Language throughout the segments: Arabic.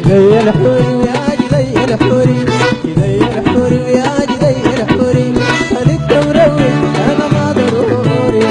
جدي الحوري ويا جدي الحوري جدي الحوري ويا جدي الحوري خليك مروق انا ما ضروري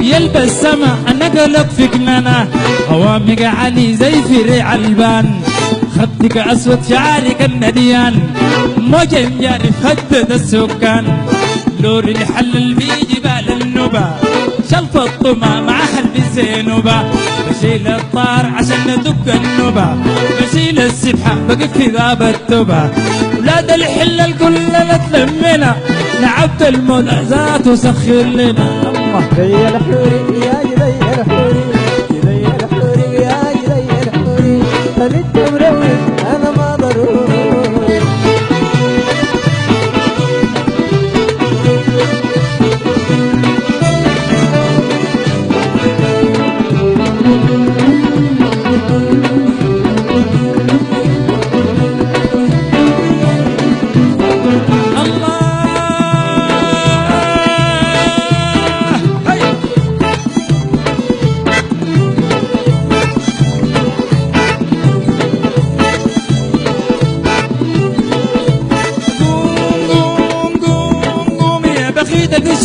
يلبس السما انا قلق في كنانه هوامك علي زي في ريع البان خدك اسود شعرك النديان موجه جاري هدد السكان لور اللي حلل في جبال النوبه شلف الطمى مع حلب الزينوبه بشيل الطار عشان ندق النوبه بشيل السبحه بقف في باب التوبه ولاد الحله الكل تلمنا لعبت الموت ذات وسخر لنا جدي الحوري يا جدي الحوري جدي الحوري يا جدي الحوري خليك مروق انا ما ضروري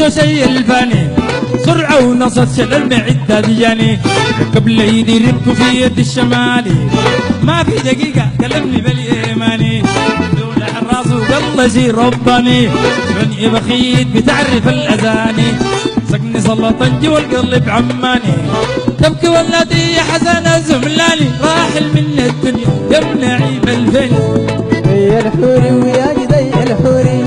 شيء الفاني سرعة ونصت شل المعدة دياني قبل ايدي ربكوا في يد الشمالي ما في دقيقة كلمني بالإيماني دون الراس وقال شي رباني بني بخيت بتعرف الأذاني سقني صلى طنجي والقلب عماني تبكي والتي حزن زملاني راحل من الدنيا يمنعي بالفن جدي الحوري ويا جدي الحوري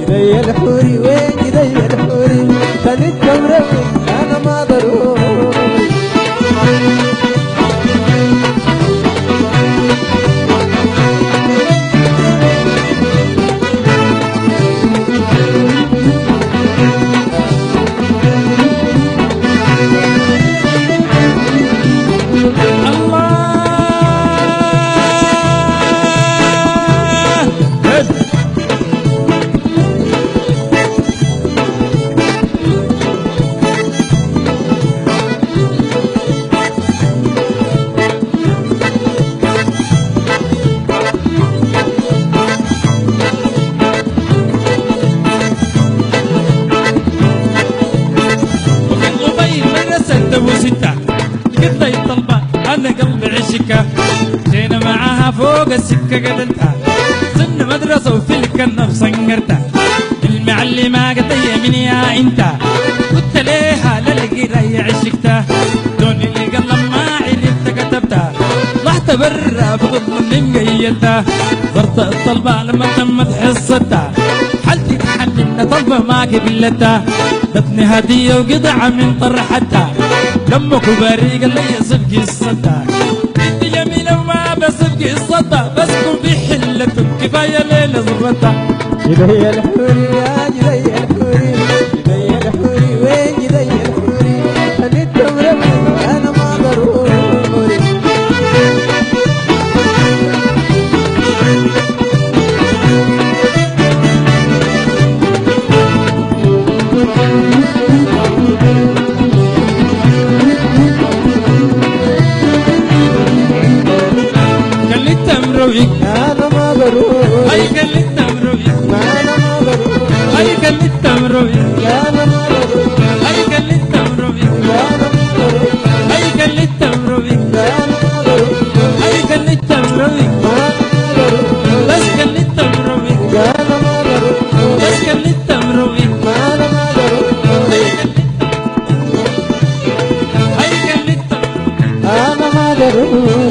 جدي الحوري وين جدي الحوري خليك مروق انا ما ضروري قضي الطلبة أنا قلبي عشكة جينا معاها فوق السكة قدلتها سن مدرسة وفلك النف صنقرتها المعلمة قضي من يا انت قلت ليها للقي ري عشكتها دون اللي قال ما عرفت كتبتها طلعت برا بغض من قيلتها صرت الطلبة لما تمت حصتها حالتي تحنن طلبة ما قبلتها ادتني هدية وقطعة من طرحتها لما كباري قال لي يصف قصتها انت جميلة وما بصف قصتها بس كن في حلتك كفاية ليلة ظبطها جدي الحوري يا جدي الحوري جدي الحوري وين جدي الحوري خليك مروق انا ما ضروري انا ما ضروري هاي كلت مروي انا ما ضروري هاي كلت مروي انا ما ضروري هاي كلت مروي انا ما ضروري هاي كلت مروي انا ما ضروري هاي كلت مروي بس كلت مروي انا ما ضروري بس كلت مروي انا ما ضروري هاي كلت انا ما ضروري